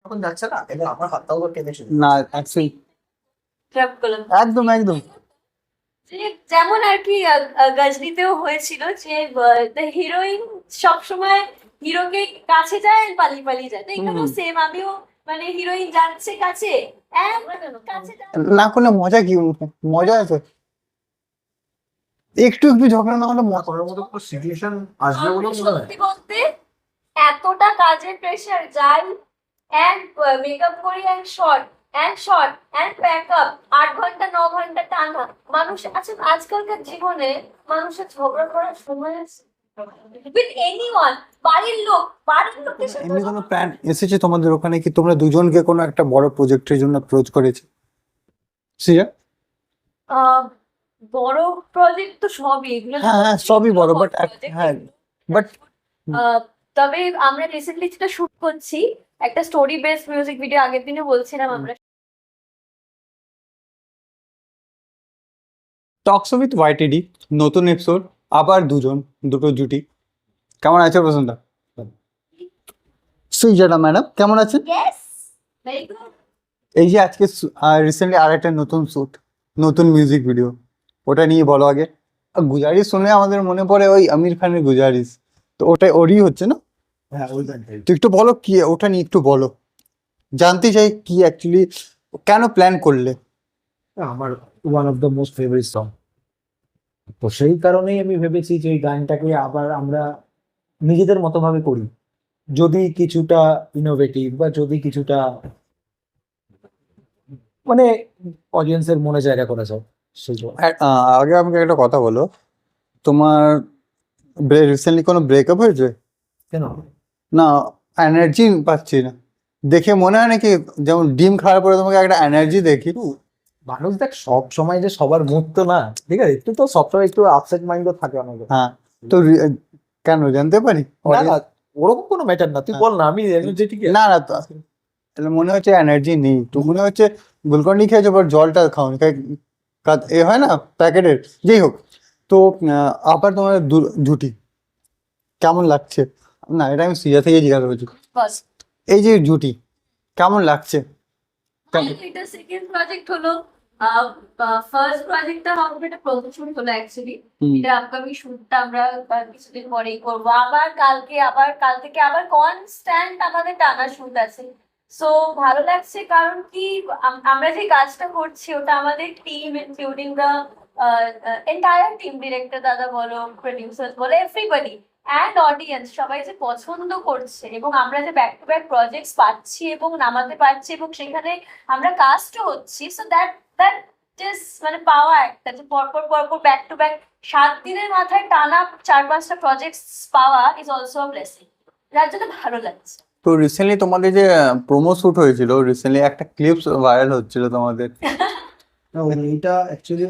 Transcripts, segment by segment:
তখন যাচ্ছে না, এবার আমার হাতটাও তো টেনে ছিল। না অ্যাকচুয়ালি ট্র্যাপ করলাম একদম একদম যে যেমন আর কি গজনীতেও হয়েছিল যে হিরোইন সবসময় হিরোকে কাছে যায় আর পালিয়ে পালিয়ে যায়, তো এখানেও সেম আমিও মানে হিরোইন যাচ্ছে কাছে কাছে না করলে মজা কি? মজা আছে একটু একটু ঝগড়া না হলে করার মতো কোনো সিচুয়েশন আসবে বলে মনে হয়? সত্যি বলতে এতটা কাজের প্রেশার যাই অ্যান্ড মেকআপ করি অ্যান্ড প্যাকআপ 8 ঘন্টা 9 ঘন্টা টানা মানুষ আচ্ছা আজকালকার জীবনে মানুষের ঝগড়া করার সময় আছে উইথ এনিওয়ান? বাড়ির লোকের সাথে এমনি কোনো প্ল্যান এসেছে তোমাদের ওখানে কি তোমরা দুজনকে কোনো একটা বড় প্রজেক্টের জন্য অ্যাপ্রোচ করেছে? সিয়া বড় প্রজেক্ট তো সবই এগুলো হ্যাঁ হ্যাঁ সবই বড় বাট হ্যাঁ বাট তবে আমরা রিসেন্টলি যেটা শুট করছি একটা স্টোরি বেসড মিউজিক ভিডিও, আগের দিনে বলছিলাম আমরা টকস উইথ ওয়াইটিডি নতুন এপিসোড, আবার দুটো জুটি। কেমন আছে প্রসন্নদা? সুইজাটা ম্যাডাম কেমন আছেন? Yes very good. এই যে আজকে রিসেন্টলি আর একটা নতুন শ্যুট, নতুন মিউজিক ভিডিও, ওটা নিয়ে বলো আগে। গুজারিশ শুনে আমাদের মনে পড়ে ওই আমির খানের গুজারিশ, তো ওটা ওরই হচ্ছে না? হ্যাঁ ওই গানটাই। তো একটু বলো কি ওটা নিয়ে, একটু বলো, জানতে চাই কি অ্যাকচুয়ালি কেন প্ল্যান করলে? আমার one of the most favourite song, তো সেই কারণেই আমি ভেবেছি যে এই গানটাকে আবার আমরা নিজেদের মতো ভাবে করি, যদি কিছুটা ইনোভেটিভ বা যদি কিছুটা মানে অডিয়েন্সের মনে জায়গা করা যায় সেই জন্য। আগে আমাকে একটা কথা বলো, তোমার রিসেন্টলি কোনো ব্রেকআপ হয়েছে? কেন? না, এনার্জি পাচ্ছি না, দেখে মনে হয় নাকি যেমন ডিম খাওয়ার পরে তোমাকে একটা এনার্জি দেখি। মানুষ দেখ সব সময় যে সবার মুড তো না, ঠিক আছে, একটু তো সবসময় একটু আপসেট মাইন্ডও থাকে অনেকে। হ্যাঁ তো কেন জানতে পারি? না না ওরকম কোনো ম্যাটার না, তুই বল না, আমি এনার্জেটিক। না না তো তাহলে মনে হচ্ছে এনার্জি নেই, তো মনে হচ্ছে গ্লুকন্ডি খেয়েছো পর জলটা খাওনি, এ হয় না প্যাকেটের, যেই হোক। তো আবার তোমার জুটি কেমন লাগছে? না এটা আমি সিজা থেকে জিজ্ঞাসা করছি, ফার্স্ট এই যে জুটি কেমন লাগছে? এটা সেকেন্ড প্রজেক্ট হলো, ফার্স্ট প্রজেক্টটা হবে, এটা প্রথম শুট হলো অ্যাকচুয়ালি। এটা আপকামিং শুটটা আমরা কিছুদিন পরেই করবো, আবার কাল থেকে আবার কনস্ট্যান্ট আমাদের টানা শুট আছে। সো ভালো লাগছে কারণ কি আমরা যে কাজটা করছি ওটা আমাদের team including the entire team, director দাদা বলো, প্রডিউসার বলো, এভরিবডি অ্যান্ড অডিয়েন্স সবাই যে পছন্দ করছে এবং আমরা যে ব্যাক টু ব্যাক প্রজেক্টস পাচ্ছি এবং নামাতে পারছি এবং সেখানে আমরা কাস্টও হচ্ছি, সো দ্যাট দ্যাট জাস্ট মানে পাওয়া একটা যে পরপর ব্যাক টু ব্যাক 7 দিনের মাথায় টানা 4-5টা প্রজেক্টস পাওয়া ইজ অলসো আ ব্লেসিং, যার জন্য ভালো লাগছে। তো রিসেন্টলি তোমাদের যে প্রোমো শুট হয়েছিল, রিসেন্টলি একটা ক্লিপস ভাইরাল হচ্ছিল তোমাদের। এইটা অ্যাকচুয়ালি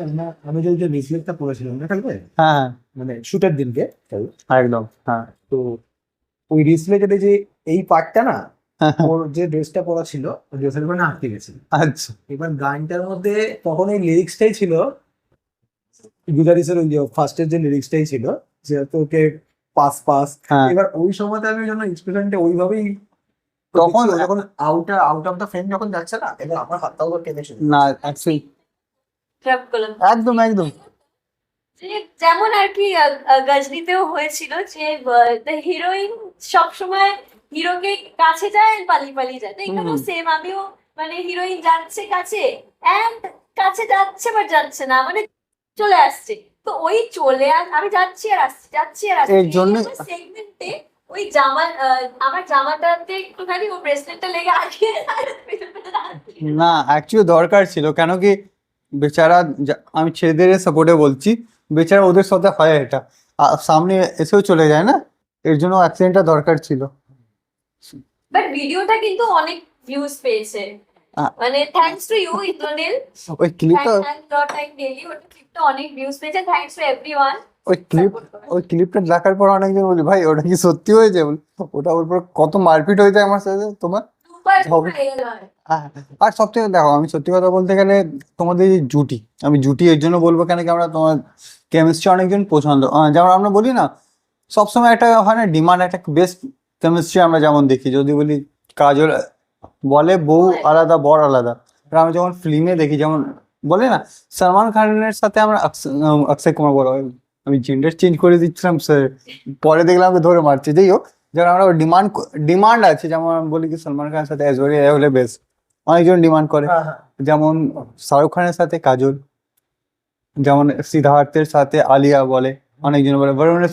আমি যে রিফ্লেক্টটা পড়েছিলাম না কালকে, হ্যাঁ মানে শুটের দিনকে, একদম হ্যাঁ তো ওই রিফ্লেক্টে যে এই পার্টটা না, হ্যাঁ, ওর যে ড্রেসটা পরা ছিল ওই ড্রেসের উপরে আটকে গেছে। আচ্ছা এবার গানটার মধ্যে তখন এই লিরিক্সটাই ছিল, গুজারিসের ওই যে ফার্স্টের যে লিরিক্সটাই ছিল যে তোকে পাস পাস। হ্যাঁ এবার ওই সময়তে আমি যখন এক্সপ্রেশনটা ওইভাবেই তখন যখন আউট অফ দ্য ফ্রেম যখন যাচ্ছে না, এবার আমার হাতটাও তো টেনে ছিল। না অ্যাকচুয়ালি ট্র্যাপ করলাম একদম একদম যে যেমন আর কি গজনীতেও হয়েছিল যে হিরোইন সবসময় হিরোকে কাছে যায় আর পালিয়ে পালিয়ে যায়, তো এখানেও সেম আমিও মানে হিরোইন যাচ্ছে কাছে অ্যান্ড কাছে যাচ্ছে বাট যাচ্ছে না, মানে চলে আসছে, তো ওই আমি যাচ্ছি আর আসছি এর জন্য- সেগমেন্টে ওই আমার জামাটাতে একটুখানি ও ব্রেসলেটটা লেগে আটকে না অ্যাকচুয়ালি দরকার ছিল, কেন কি বেচারা আমি ছেলেদের সাপোর্টে বলছি, বেচারা ওদের সাথে হয় এটা, সামনে এসেও চলে যায় না, এর জন্য অ্যাক্সিডেন্টটা দরকার ছিল। বাট ভিডিওটা কিন্তু অনেক ভিউজ পেয়েছে, মানে থ্যাঙ্কস টু ইউ ইন্দ্রনীল, ওই ক্লিপটা ক্লিপটা অনেক ভিউজ পেয়েছে, থ্যাঙ্কস টু এভরিওয়ান। ওই ক্লিপটা দেখার পর অনেকজন বলি ভাই ওটা কি সত্যি হয়েছে, ওটা ওর পর কত মারপিট হয়েছে আমার সাথে তোমার। হ্যাঁ, আর সব থেকে দেখো আমি সত্যি কথা বলতে গেলে তোমাদের যে জুটি, আমি জুটি এর জন্য বলবো কেন কি আমরা তোমার কেমিস্ট্রি অনেকজন পছন্দ, যেমন আমরা বলি না সবসময় একটা হয় না ডিমান্ড, একটা বেস্ট কেমিস্ট্রি আমরা যেমন দেখি, যদি বলি কাজল বলে বউ আলাদা বর আলাদা, আর আমি যখন ফিল্মে দেখি যেমন বলে না সলমান খানের সাথে আমরা অক্ষয় কুমার বলো, আমি জেন্ডার চেঞ্জ করে দিচ্ছিলাম স্যার, পরে দেখলাম আমি ধরে মারছি। যাই হোক, যেমন আমরা ডিমান্ড আছে, যেমন আমি বলি কি সলমান খানের সাথে ঐশ্বরিয়া রায় হলে বেস্ট, অনেকজন ডিমান্ড করে। যেমন শাহরুখ খানের সাথে কাজল, যেমন সিদ্ধার্থের সাথে আলিয়া বলে, অনেকজন বলে বরুণের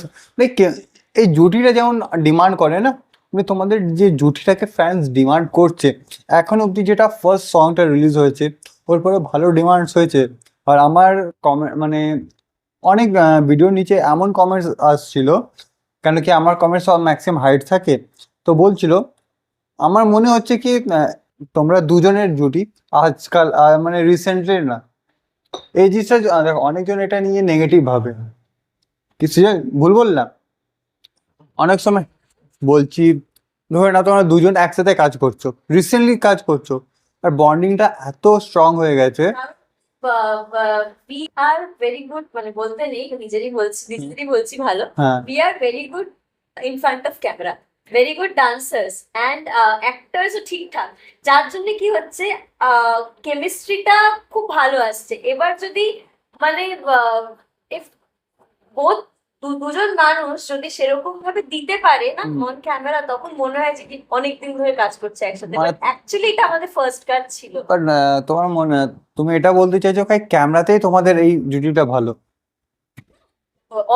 এই জুটিটা যেমন ডিমান্ড করে না, মানে তোমাদের যে জুটিটাকে ফ্যান্স ডিমান্ড করছে, এখন অব্দি যেটা ফার্স্ট সংটা রিলিজ হয়েছে ওর পরে ভালো ডিমান্ডস হয়েছে। আর আমার কমেন্ট মানে অনেক ভিডিওর নিচে এমন কমেন্টস আসছিল, কেন কি আমার কমেন্টস সব ম্যাক্সিমাম হাইট থাকে, তো বলছিল আমার মনে হচ্ছে কি তোমরা দুজনের জুটি আজকাল মানে রিসেন্টলি না, এই জিনিসটা দেখো অনেকজন এটা নিয়ে নেগেটিভ ভাবে, কিছু ভুল বললাম? অনেক সময় বলছি ধরে না তোমরা দুজন একসাথে কাজ করছো, রিসেন্টলি কাজ করছো, আর বন্ডিংটা এত স্ট্রং হয়ে গেছে। উই আর ভেরি গুড, মানে বলতে নেই, নিজেরই বলছি ভালো। হ্যাঁ We are very good in front of camera, very good dancers and actors ও ঠিকঠাক, যার জন্য কি হচ্ছে কেমিস্ট্রিটা খুব ভালো আসছে। এবার যদি মানে if both দুজন মানুষ যদি সেরকম ভাবে দিতে পারে না অন ক্যামেরা, তখন মনে হয় যে কি অনেকদিন ধরে কাজ করছে একসাথে। মানে- অ্যাকচুয়ালি এটা আমাদের ফার্স্ট কাজ ছিল। বাট তোমার মনে, তুমি এটা বলতে চাইছো ভাই ক্যামেরাতেই তোমাদের এই জুটিটা ভালো,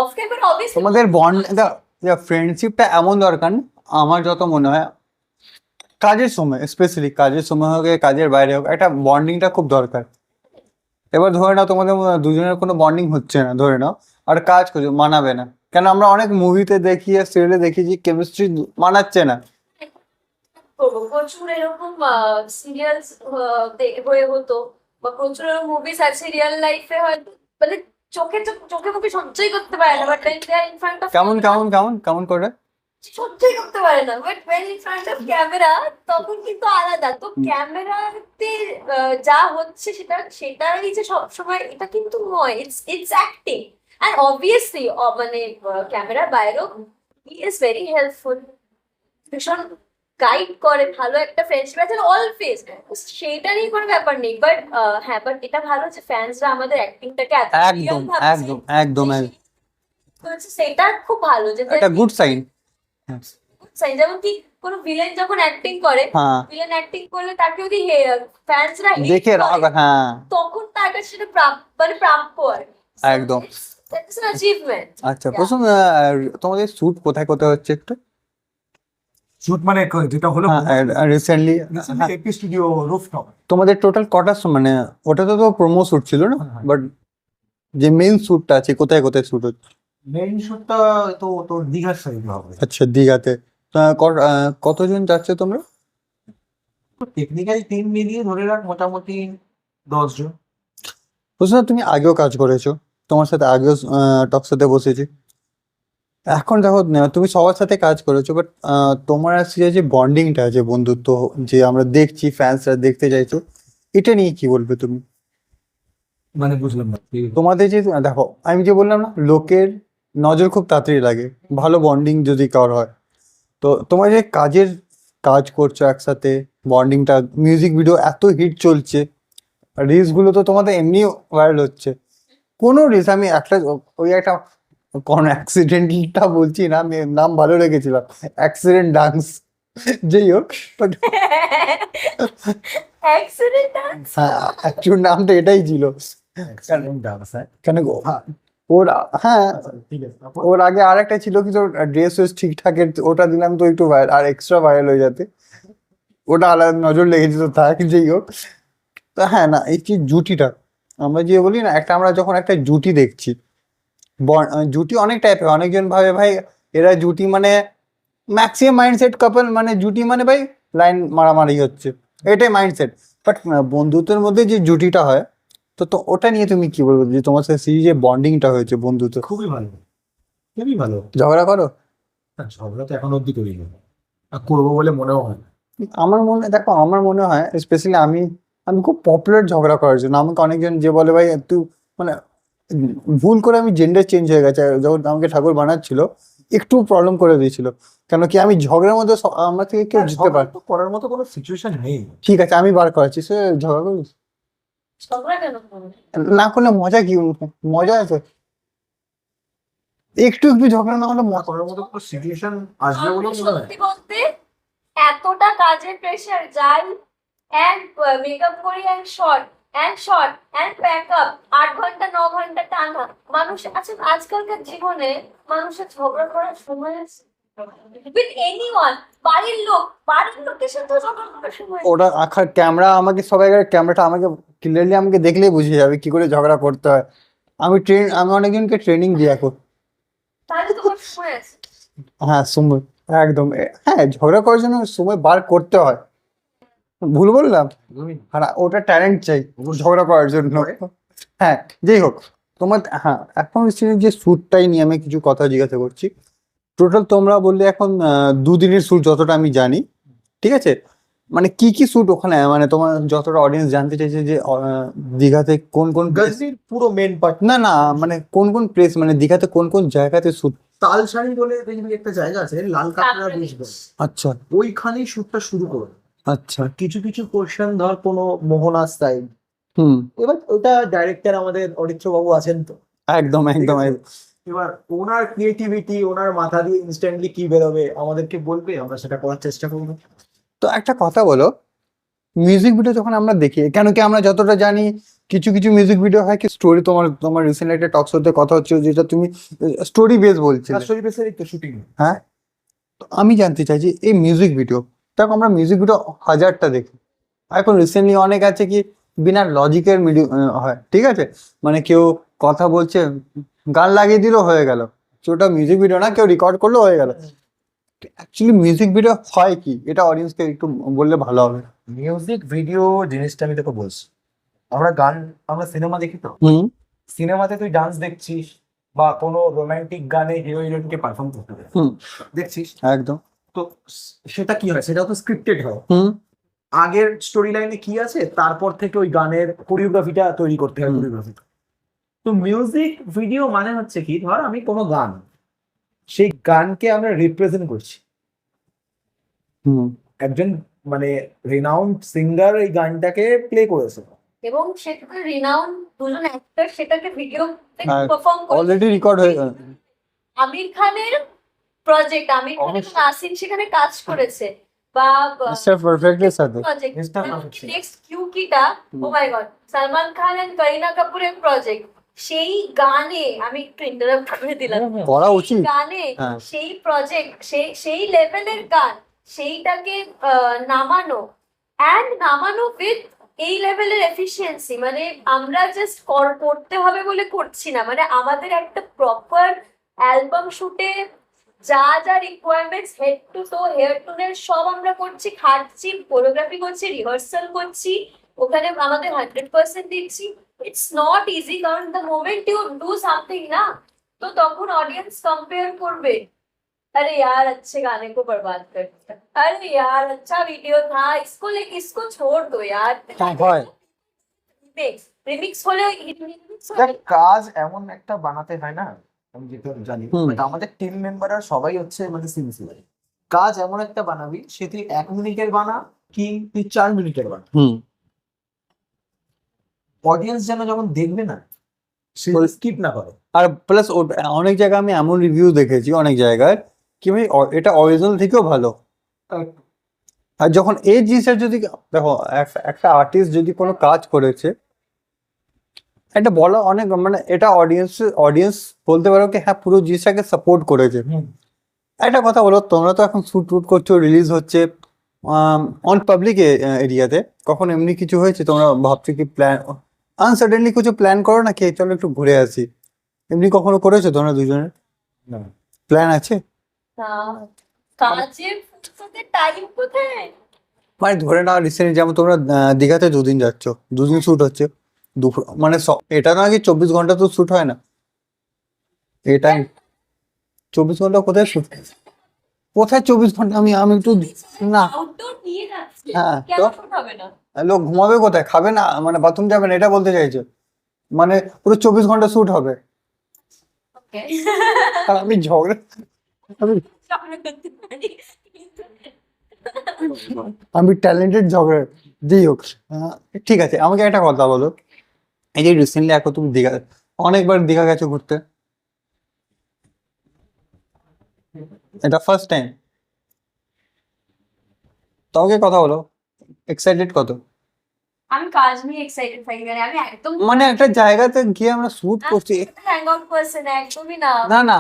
অফ ক্যামেরা অবভিয়াসলি তোমাদের বন্ড ফ্রেন্ডশিপটা এমন দরকার না, আমার যত মনে হয় কাজের সময়, স্পেশালি কাজের সময় হোক কাজের বাইরে হোক, একটা বন্ডিংটা খুব দরকার। এবার ধরে নাও তোমাদের দুজনের কোনো বন্ডিং হচ্ছে না, ধরে নাও আর কাজ করছো, মানাবে না কেন? আমরা অনেক মুভিতে দেখি আর সিরিয়ালে দেখি যে কেমিস্ট্রি মানাচ্ছে না। করবো। প্রচুর এরকম সিরিয়ালস হয়ে হতো, বা প্রচুর মুভিস আছে রিয়েল লাইফে হয়তো মানে চোখে মুখে সহ্যই করতে পারে না, বাট ইন ফ্রন্ট অফ কেমন করে সহ্যই করতে পারে না, but when in front of camera তখন কিন্তু আলাদা। তো ক্যামেরাতে যা হচ্ছে সেটাই যে সবসময় এটা কিন্তু নয়, ইটস অ্যাক্টিং। অ্যান্ড অবভিয়াসলি মানে ক্যামেরার বাইরেও হি ইজ ভেরি হেল্পফুল, ভীষণ গাইড করে, ভালো একটা ফ্রেন্ডশিপ আছে অলওয়েজ, সেইটা নিয়ে কোনো ব্যাপার নেই। বাট হ্যাঁ, বাট এটা ভালো যে ফ্যান্সরা আমাদের অ্যাক্টিংটাকে এত একদম real ভাবছে। একদম একদম তো হচ্ছে সেটা খুব ভালো যে একটা গুড সাইন। যেমন কি কোনো ভিলেন যখন অ্যাক্টিং করে, হ্যাঁ ভিলেন অ্যাক্টিং করলে তাকে যদি ফ্যান্সরা দেখে রাগ, হ্যাঁ তখন তার কাছে সেটা প্রাপ্য আর কি। একদম। That's an achievement. আচ্ছা প্রথম তোমাদের শুট কোথায় কোথায় হচ্ছে একটু? শুট মানে যেটা হলো রিসেন্টলি একটি স্টুডিও রুফটপ। তোমাদের টোটাল কটা মানে ওটা তো প্রোমো শুট ছিল না, বাট যে মেইন শুটটা আছে কোথায় কোথায় শুট হচ্ছে? মেইন শুটটা তো তোর দীঘার সাইড হবে। আচ্ছা দীঘাতে। কতজন যাচ্ছে তোমরা? টেকনিক্যাল টিম মিলিয়ে ধরে রাখ মোটামুটি 10 জন। বুঝছো না, তুমি আগেও কাজ করেছো, তোমার সাথে আগেও টক সাথে বসেছি। এখন দেখো তুমি সবার সাথে কাজ করেছো, বাট তোমার আজকে যে বন্ডিংটা আছে, বন্ধুত্ব যে আমরা দেখছি, ফ্যান্সরা দেখতে চাইছো, এটা নিয়ে কি বলবে তুমি? মানে বুঝলাম না। তোমাদের যে দেখো আমি যে বললাম না, লোকের নজর খুব তাড়াতাড়ি লাগে ভালো বন্ডিং যদি কারোর হয়, তো তোমার যে কাজ করছো একসাথে, বন্ডিংটা, মিউজিক ভিডিও এত হিট চলছে, রিলস গুলো তো তোমাদের এমনি ভাইরাল হচ্ছে। কোনো রিলস আমি ওই একটা কোন অ্যাক্সিডেন্টটা বলছি না, আমি নাম ভালো রেখেছিলাম, অ্যাক্সিডেন্ট ডান্স, যাই হোক, বাট Accident dance? অ্যাকচুয়াল নামটা এটাই ছিল। কেন গো? ওর হ্যাঁ ঠিক আছে। ওর আগে আর একটা ছিল কি, তোর ড্রেস ওয়েস ঠিকঠাকের, ওটা দিলাম তো একটু আর এক্সট্রা ভাইরাল হয়ে যাতে, ওটা আলাদা নজর লেগেছে তো থাক, যাই হোক। তো হ্যাঁ না, এই যে জুটিটা আমরা যে বলি না, আমরা যখন একটা জুটি দেখছি, জুটি অনেক টাইপের, অনেকজন ভাবে ভাই এরা জুটি মানে ম্যাক্সিমাম মাইন্ডসেট কাপল মানে জুটি মানে ভাই লাইন মারামারি হচ্ছে, এটাই মাইন্ডসেট। বাট বন্ধুত্বের মধ্যে যে জুটিটা হয়, তো ওটা নিয়ে তুমি কি বলবো, যে তোমার সাথে যে বন্ডিংটা হয়েছে বন্ধুত্ব? খুবই ভালো, খুবই ভালো। ঝগড়া করো? না, ঝগড়া তো এখন অব্দি করিনি, আর করবো বলে মনেও হয় না। আমার মনে হয় স্পেশালি আমি খুব পপুলার ঝগড়া করার জন্য। আমাকে অনেকজন যে বলে ভাই তুই মানে ভুল করে আমি জেন্ডার চেঞ্জ হয়ে গেছে, যখন আমাকে ঠাকুর বানাচ্ছিল একটু প্রবলেম করে দিয়েছিল, কেন কি আমি ঝগড়ার মধ্যে আমার থেকে কেউ জিততে পারে। তো করার মতো কোনো সিচুয়েশন নেই। ঠিক আছে আমি বার করাচ্ছি, সে ঝগড়া করিস ঝগড়া কেন করবে? না করলে মজা কি, মজা আছে একটু একটু ঝগড়া না হলে মজা। করার মতো কোনো সিচুয়েশন আসবে বলে আমি মনে হয়? সত্যি বলতে এতটা কাজের প্রেশার যাই এন্ড মেকআপ করি এন্ড প্যাকআপ 8 ঘন্টা 9 ঘন্টা টানা মানুষ আছে আজকালকার জীবনে। মানুষের ঝগড়া করার সময় আছে উইথ এনিওয়ান? বাড়ির লোকের সাথে ঝগড়া করার সময় ওটা আখার ক্যামেরা আমাকে সবাই, ক্যামেরাটা আমাকে ক্লিয়ারলি আমাকে দেখলেই বুঝে যাবে কি করে ঝগড়া করতে হয়। আমি অনেকজনকে ট্রেনিং দিই এখন। তাহলে তোমার সময় আছে। হ্যাঁ সময়, একদম হ্যাঁ, ঝগড়া করার জন্য সময় বার করতে হয়। ভুল বললাম? আর ওটা ট্যালেন্ট চাই ঝগড়া করার জন্য। হ্যাঁ যাই হোক, তোমার হ্যাঁ এখন যে শ্যুটটাই নিয়ে আমি কিছু কথা জিজ্ঞাসা করছি। টোটাল তোমরা বললে এখন 2 দিনের শ্যুট যতটা আমি জানি, ঠিক আছে? মানে কি কি শ্যুট ওখানে, মানে তোমার যতটা অডিয়েন্স জানতে চাইছে যে দীঘাতে কোন কোন গজনির পুরো মেন পার্ট। না না মানে কোন কোন প্লেস, মানে দীঘাতে কোন কোন জায়গাতে শ্যুট? তালসারি বলে দেখবি একটা জায়গা আছে, লাল কাঁকড়া বিচ বলে, আচ্ছা ওইখানেই শুটটা শুরু করবে। আচ্ছা। কিছু কিছু কোশ্চেন ধর কোনো মোহনা স্টাইল, হুম, এবার ওটা ডাইরেক্টর আমাদের অরিত্র বাবু আছেন তো, একদম একদম ঠিক আছে? একদম। এবার ওনার ক্রিয়েটিভিটি, ওনার মাথা দিয়ে ইনস্ট্যান্টলি কি বেরোবে আমাদেরকে বলবে, আমরা সেটা করার চেষ্টা করবো। তো একটা কথা বলো, মিউজিক ভিডিও যখন আমরা দেখি, কেন কি আমরা যতটা জানি কিছু কিছু মিউজিক ভিডিও হয় কি স্টোরি, তোমার তোমার রিসেন্টলি একটা টক শোতে কথা হচ্ছে যেটা তুমি স্টোরি বেস বলছিলে, স্টোরি বেসের তো শুটিং। হ্যাঁ? তো আমি জানতে চাই যে এই মিউজিক ভিডিও, দেখো আমরা মিউজিক ভিডিও হাজারটা দেখি, এখন রিসেন্টলি অনেক আছে কি বিনা লজিকের ভিডিও হয়, ঠিক আছে? মানে কেউ কথা বলছে, গান লাগিয়ে দিল হয়ে গেল, ওটা মিউজিক ভিডিও না, কেউ রেকর্ড করলো হয়ে গেল। অ্যাকচুয়ালি মিউজিক ভিডিও হয় কি, এটা অডিয়েন্সকে একটু বললে ভালো হবে। মিউজিক ভিডিও জিনিসটা আমি তোকে বলছি, আমরা সিনেমা দেখি তো, হুম সিনেমাতে তুই ডান্স দেখছিস বা কোনো রোমান্টিক গানে হিরো হিরোইনকে পারফর্ম করতে দেয়, হুম দেখছিস একদম। তো। সেটা কি হয়, সেটাও তো স্ক্রিপ্টেড হয়। হুম আগের স্টোরি লাইনে কি আছে, তারপর থেকে ওই গানের কোরিওগ্রাফিটা তৈরি করতে হয়, হুম। কোরিওগ্রাফি। তো মিউজিক ভিডিও মানে হচ্ছে কি, ধর আমি কোনো গান, সেই গানকে আমরা রিপ্রেজেন্ট করছি। হুম একজন মানে রিনাউন্ড সিঙ্গার এই গানটাকে প্লে করেছে, এবং সেটাকে রিনাউন্ড দুজন অ্যাক্টর সেটাকে ভিডিও হ্যাঁ, পারফর্ম করে। অলরেডি রেকর্ড হয়ে আমির খানের প্রজেক্ট, আমির খান এবং আসিন সেখানে কাজ করেছে, বা মিস্টার পারফেক্টের সাথে। Project Mr. Perfect। নেক্সট কিউকিটা, oh my god, Salman Khan and Kareena কাপুরের প্রজেক্ট। সেই গানে আমি একটু ইন্টারাপ্ট করে দিলাম, করা সেই উচিত। গানে হ্যাঁ। সেই প্রজেক্ট, সেই লেভেলের গান, সেইটাকে নামানো নামানো উইথ এই লেভেলের এফিসিয়েন্সি। মানে আমরা জাস্ট করতে হবে বলে করছি না, মানে আমাদের একটা প্রপার অ্যালবাম শুটে যা যা requirements, head to to hair two nail সব আমরা করছি, খাটছি, কোরিওগ্রাফি করছি, রিহার্সাল করছি, ওখানে আমাদের 100% দিচ্ছি। ইটস নট ইজি, কারণ the moment you do something না, তো তখন অডিয়েন্স কম্পেয়ার করবে, अरे यार अच्छे गाने को बर्बाद कर दिया, अरे यार अच्छा वीडियो था, इसको छोड़ दो यार। হ্যাঁ হয়। রিমিক্স হলে দেখ, কাজ এমন একটা বানাতে হয় না, আমি যেটা জানি, হুম। but আমাদের টিম মেম্বাররা সবাই হচ্ছে মানে সিনসিয়ার। কাজ এমন একটা বানাবি, সে তুই 1 মিনিটের বানা কি তুই 4 মিনিটের বানা, হুম অডিয়েন্স যেন যখন দেখবে না সে স্কিপ না করে। আর প্লাস অনেক জায়গায় আমি এমন রিভিউ দেখেছি অনেক জায়গায় কি ভাই এটা অরিজিনাল থেকেও ভালো। আর যখন এই জিনিসটা যদি দেখো, একটা আর্টিস্ট যদি কোনো কাজ করেছে, এটা বলা অনেক মানে এটা অডিয়েন্স বলতে পারো কি হ্যাঁ পুরো জিনিসটাকে সাপোর্ট করেছে। একটা কথা বলো, তোমরা তো এখন শুট করছো, রিলিজ হচ্ছে অন পাবলিক এরিয়াতে, কখন এমনি কিছু হয়েছে তোমরা ভাবছো কি প্ল্যান আনসার্টেনলি কিছু প্ল্যান করো না কি চলো একটু ঘুরে আসি, এমনি কখনো করেছো তোমরা দুজনের? না। প্ল্যান আছে? কাজের ফুরসতে টাইম কোথায়? মানে ধরে নাও রিসেন্টলি যেমন তোমরা দীঘাতে 2 দিন যাচ্ছ, 2 দিন শুট হচ্ছে, দুপুর মানে এটা না কি 24 ঘন্টা তো শুট হয় না, এটাই 24 ঘন্টা কোথায় শুট, কোথায় 24 ঘন্টা? আমি একটু না, আউটডোর নিয়ে যাচ্ছে, হ্যাঁ, কেন তো? শুট হবে না? লোক ঘুমাবে কোথায়, খাবে না, মানে বাথরুম যাবে না, এটা বলতে চাইছো? মানে পুরো 24 ঘন্টা শুট হবে। Okay. আর আমি ঝগড়া আমি- ঝগড়া করতে পারি কিন্তু আমি ট্যালেন্টেড ঝগড়া, যাই হোক। ঠিক আছে, আমাকে একটা কথা বলো, এই যে রিসেন্টলি এখন তুমি দীঘা, অনেকবার দীঘা গেছো ঘুরতে, এটা ফার্স্ট টাইম? তোমাকে কথা বলো, এক্সাইটেড কত? আমি কাজ নিয়ে এক্সাইটেড থাকি, মানে আমি একদম মানে একটা জায়গাতে গিয়ে আমরা শুট করছি, হ্যাং আউট পারসন একদমই না। না না,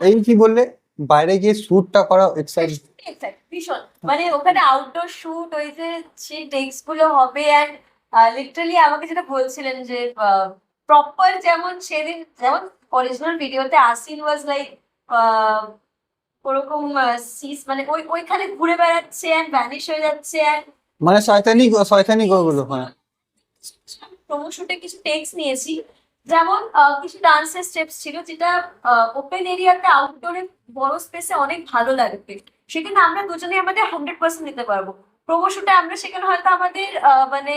এই কি বললে, বাইরে গিয়ে শুটটা করা এক্সাইটেড? ভীষণ, মানে ওখানে আউটডোর শুট, ওই যে সেই টেক্স গুলো হবে, অ্যান্ড লিটারালি আমাকে যেটা বলছিলেন যে প্রপার, যেমন সেদিন যেমন অরিজিনাল ভিডিওতে আসিন ওয়াজ লাইক ওরকম সিস, মানে ওইখানে ঘুরে বেড়াচ্ছে অ্যান্ড ভ্যানিশ হয়ে যাচ্ছে, অ্যান্ড মানে শয়তানি শয়তানি ওগুলো, হ্যাঁ। প্রোমো শুটে কিছু টেক্স নিয়েছি, যেমন কিছু ডান্সের স্টেপস ছিল যেটা ওপেন এরিয়াতে আউটডোরে বড় স্পেসে অনেক ভালো লাগবে, সেখানে আমরা দুজনেই আমাদের 100% দিতে পারবো। প্রোমো শুটে আমরা সেখানে হয়তো আমাদের মানে